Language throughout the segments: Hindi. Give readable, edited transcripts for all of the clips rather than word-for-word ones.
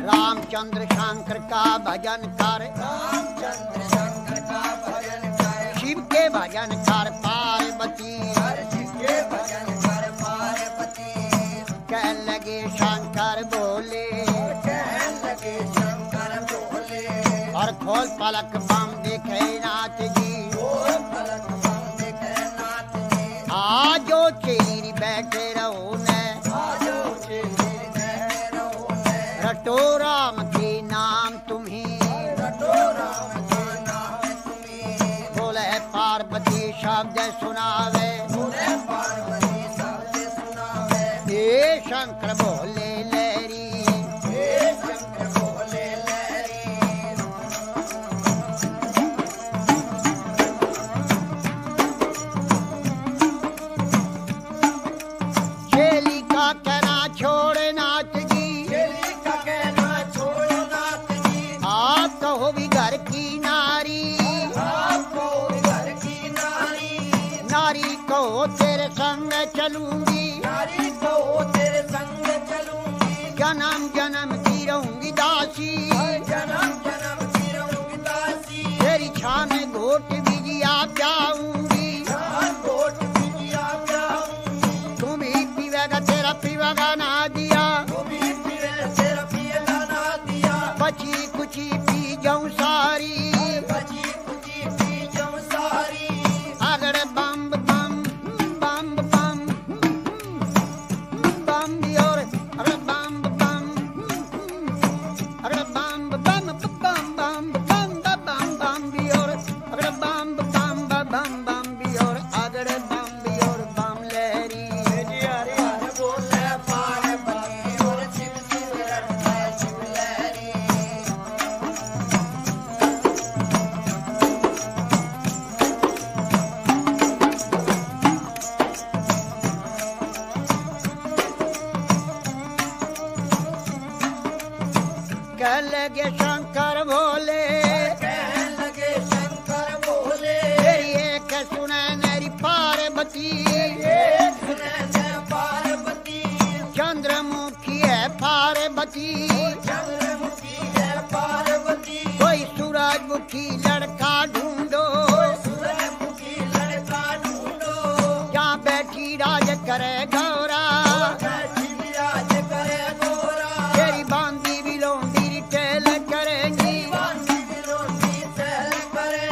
रामचंद्र शंकर का भजन कर, रामचंद्र शंकर का भजन कर, शिव के भजन कर पार्वती, शिव के भजन कर पार्वती। कह लगे शंकर बोले, कहने लगे शंकर बोले, और खोल पलक बम देखे नाथ जी, खोल पलक बम देखे नाथ जी। आजो चेरी बैठे रहो ने, आजो चेरी बैठे रहो ने, रटो राम के नाम तुम्हें, रटो राम के नाम तुम्हें। बोले पार्वती शब्द सुनावे, बोले पार्वती शब्द सुनावे, हे शंकर बोले लहरी, हे शंकर बोले लहरी। चेली का कहना छोड़ नाथ जी, चेली का कहना छोड़ो नाथ जी, आप कहो भी घर की नारी, आपको घर की नारी, नारी कहो तेरे संग चलूंगी, नारी को तेरे संग चलूंगी। जन्म जन्म की रहूंगी दासी, जन्म जन्म की रहूंगी दासी, तेरी छां में घोट बिजिया जाऊंगी, जहाँ कोट बिजिया जाऊंगी। तुम ही पीवेगा तेरा पीवेगा ना दिया, तू भी पीवे तेरा पिएगा ना दिया, बची कुची पी जाऊं सारी, बची कुची पी जाऊं सारी। अगर बम बम बम बम बम भी और अगर बम बम अगर बम बम बम बम बम बम बम भी और अगर बम बम बम बम भी और अगर बम भी और बम लहरी, हरे हरे बोले पार्वती और शिव शिव रटता शिव लहरी। कह लगे शंकर भोले, कहने लगे शंकर बोले, तेरी एक सुने मेरी पार्वती, एक सुने पार्वती, चंद्रमुखी है पार्वती, चंद्रमुखी है पार्वती। कोई सूरजमुखी लड़का ढूंढो, सूरजमुखी लड़का ढूंढो, जहाँ बैठी राज करे गौरा, बैठी विराज करे गोरा, तेरी बांधी भी लोंडी टेल करेंगी, बांधी बिलोंडी चल करे,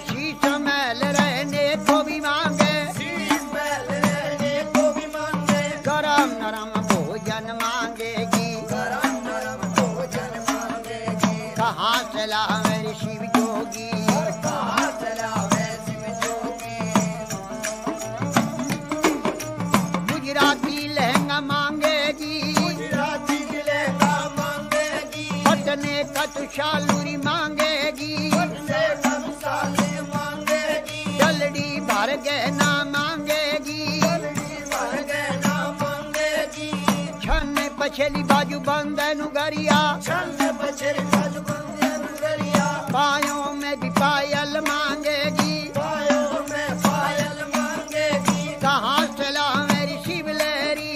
शीश महल रहने को भी मांगे, शीश महल रहने को भी मांगे, गरम नरम भोजन मांगेगी, गरम नरम भोजन मांगेगी। कहाँ से ला मेरी शिव जोगी, कहाँ चलावे शिव जोगी, गुजराती लहंगा मांगेगी, गुजराती लहंगा मांगेगी, पटने का तुषालूरी मांगेगी, से कम साले मांगेगी, जल्दी भर गहना मांगेगी, भर गहना मांगेगी। छन पछली बाजू बंदन गरिया, छंद बछर बाज बंदे नगरिया, पायों में भी पायल मांगेगी, पायों में पायल मांगेगी। कहाँ से ला मेरी शिव लहरी,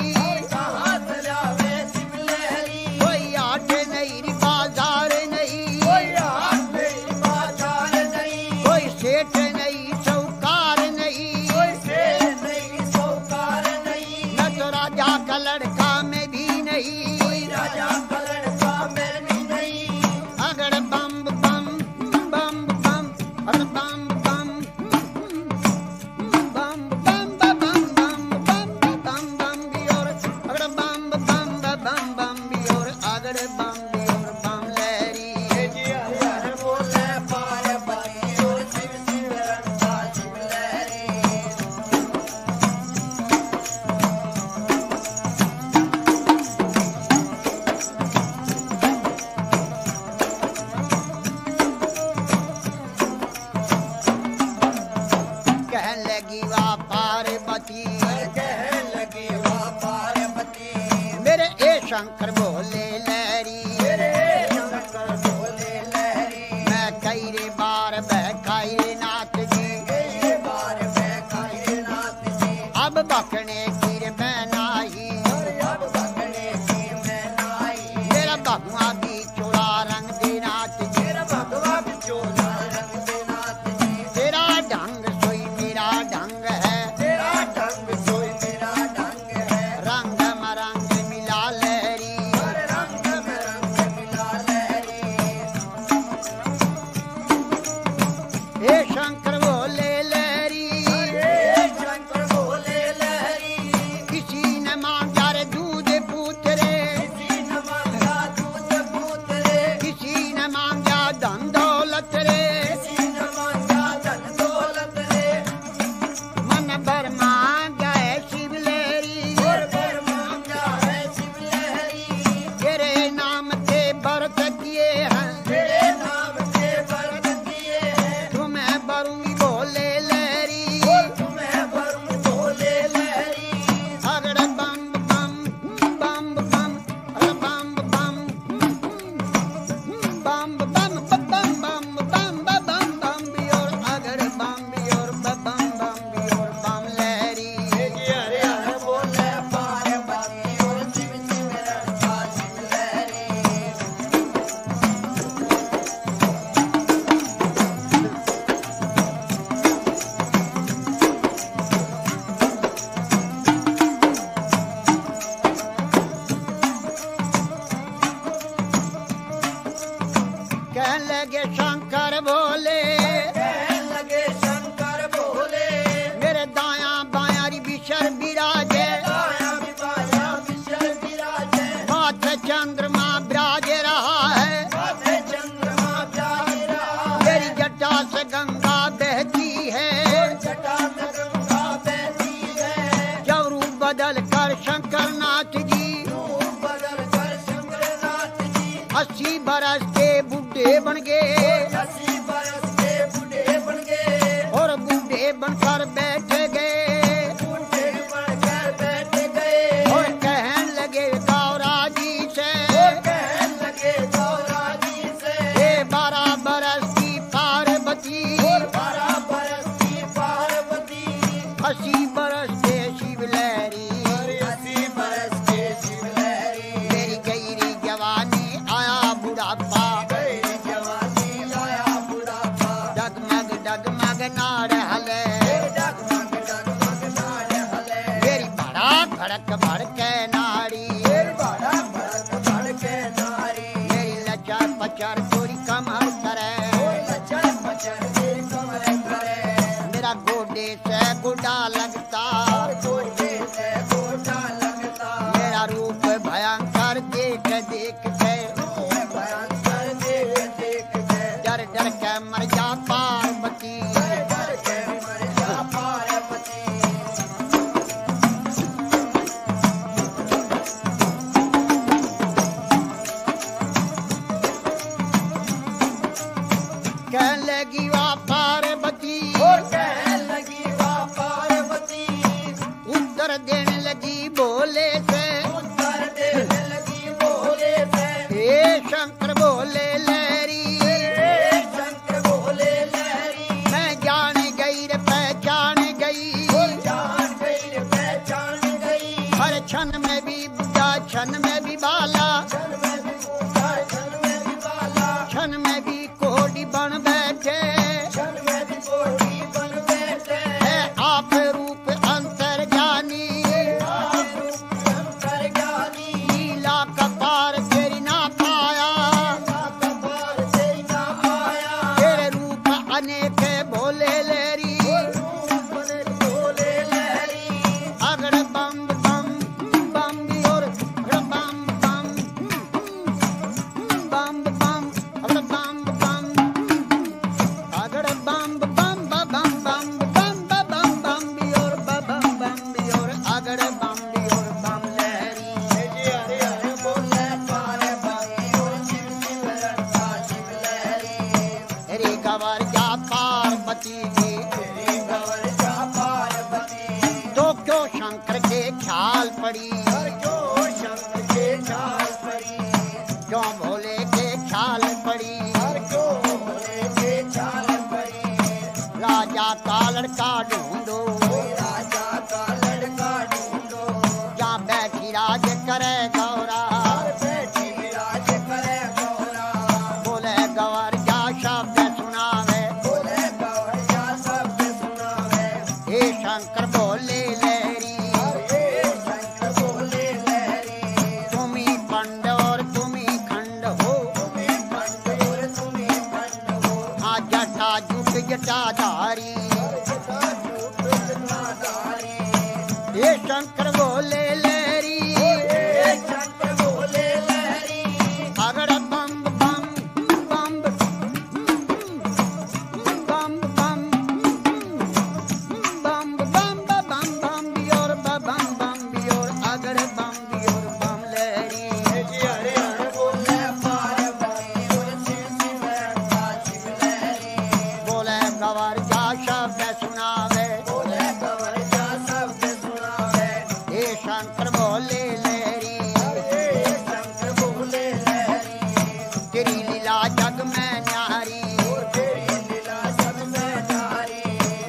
कहाँ चलावे शिव लहरी, कोई आठ नहीं बाजार नहीं, कोई हाथ नहीं बाजार नहीं, कोई सेठ नहीं सौकार नहीं, कोई शेर नहीं सौकार नहीं, न तो राजा का लड़का में भी नहीं, कोई राजा का लड़का में भी नहीं। अगर बम बम बम बम अगर बम बम बम बम बम बम बम बम बम भी और अगर बम बम बम बम भी और अगर बम भी और बम लहरी, हर बोले पार्वती और शिव शिव रटता शिव लहरी। कह लगी वाह पार्वती, कहने लगी वाह पार्वती, मेरे ए शंकर बोले लहरी, मेरे शंकर बोले लहरी, मैं कई रे बार बहकाई रे नाथ जी, कई बार मैं खाए नाथ जी, अब बकने कीर में नाई अब बकने कीर में नाई मेरा भगवा भी चोला रंग दे नाच जी मेरा भगवा बिचोला रंग दे नाथ जी तेरा ढंग सोई मेरा ढंग है तेरा ढंग सोई मेरा ढंग है रंग मरंग मिला लहरी हर रंग में रंग मिला लहरी हे शंकर बोले लहरी हे शंकर बोले लहरी किसी ने मांगा रे दूध पूतरे किसी न मांगा दूध पूत रे किसी ने मांगा धन दौलत रे किसी न मांगा धन दौलत रे मन भर मांगा है शिव लहरी और पर मांगा है शिव लहरी तेरे नाम के व्रत किए हैं तेरे नाम के व्रत किए हैं तुम्हें बरूंगी बोले लहरी तुम्हें वरुण बोले लहरी अगड़ बम बम बम बम अगड़ बम बम बम बम बम बम बम बम बम बियोर अगड़ बम बियोर बम बम बियोर बम लहरी हरे हरे बोले पार्वती और शिव शिव रंगा शिव लहरी कह लगे शंकर बोले कहने लगे शंकर बोले मेरे दाया बाया री बिशर बिराजे आया विवाया विशल विराजे माथे चंद्रमा बिराज रहा है माथे चंद्रमा प्यारे रहा मेरी जटा से गंगा बहती है जटा में गंगा बहती है जब रूप बदल कर शंकर नाथ जी रूप बदल कर शंकरनाथ जी 80 बरस के बुढ़े बन गए 80 बरस के बूढ़े बन गए और बूढ़े बनकर बैठ गए बूढ़े बनकर बैठ गए और कहने लगे गौरा जी से कहने लगे गौरा जी से ये 12 बरस की पार्वती 12 बरस की पार्वती 80 बरस के शिव लहरी 80 बरस के शिव लहरी मेरी गईरी जवानी आया बुढ़ापा गई जवानी आया बुढ़ापा डगमग डगमग नाड़ हले डगमग डगमग नाड़ हले मेरी बड़ा भड़क भड़के नाड़ी बड़ा भड़क भड़के नारी मेरी लचर पचर पूरी कमर करे लचर पचर के कमर करे मेरा गोडे से गुडा लगता गोटे से गोटा लगता मेरा रूप भयंकर देख देख के भयंकर देख देख के डर डर के मर जा पार्वती डर के मर जा पार्वती कह लगी वाह पार्वती और कहने लगी वाह पार्वती उत्तर देने लगी बोले से उत्तर देने लगी बोले से हे शंकर बोले लहरी हे शंकर बोले लहरी मैं जान गई रे पहचान गई जान गई रे पहचान गई हर क्षण में भी बुढ़ा क्षण में भी बाला क्षण में भी बूढ़ा क्षण में भी बाला क्षण में भी कोडी बन बैठे क्षण में भी कोटी बन बैठे है आप रूप अंतर जानी अंतर ज्ञानी लीला कपार तेरी ना पाया कपार से ना आया तेरे रूप अनेक भोले लहरी बोले लहरी अगड़ बम बम बम और बम बम बम बम अगड़ बम बम अगड़ बम बम बम बम बम बम बम और बम बम और अगड़ बम और बम लहरी हरे हरे बोले पार्वती और शिव शिव रंगा शिव लहरी रे गवर जा पार्वती की तेरी गवर जा पार्वती तो क्यों शंकर के ख्याल पड़ी हर जो शंकर के चाल पड़ी क्यों भोले के ख्याल पड़ी हर जो भोले के चाल पड़ी राजा का लड़का ढूंढो कोई राजा का लड़का ये शंकर बोले लहरी शंकर बोले लहरी अगड़ बम बम बम बम बम बम बम बम बम बियोर बम बम बियोर अगड़ बम बियोर बम लहरी हरे हर बोले पार्वती और शिव शिव का शिव लहरी बोले गवर जा शब्द सुनावे बोले कवर जा शब्द सुनावे हे शंकर बोले लहरी शंकर बोले लहरी तेरी लीला जग में न्यारी तेरी लीला जग में नारी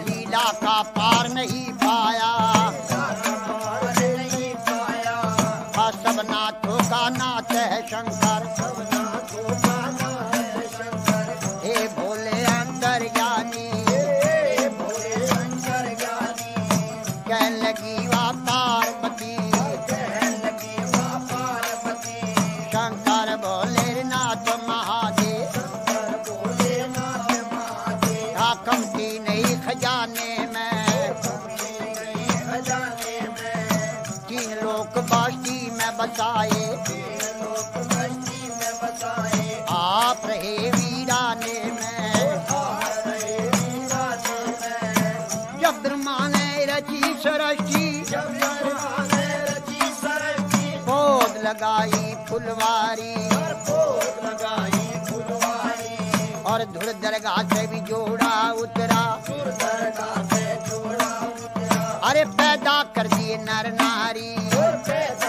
लीला का पार नहीं पाया पार नहीं पाया सब नाथों का नाथ है शंकर सबना को पाना है शंकर हे भोले अंतर्ज्ञानी हे भोले शंकर ज्ञानी कह लगी वा पार्वती कहने लगी माँ पार्वती शंकर भोले नाथ महादेव शंकर बोले नाथ महादेव कमती नहीं खजाने में खजाने में 3 लोक बास्ती में बसाए लोक बस्ती में बसाए आप रहे वीराने में जब ब्रह्मा ने रची सृष्टि जब ने रची सरस्वती पौध लगाई फुलवारी पर पोत लगाई फुलवारी और धुर दरगाह से भी जोड़ा उतरा सुर दरगाह से जोड़ा उतरा अरे पैदा कर दिए नर नारी और पैदा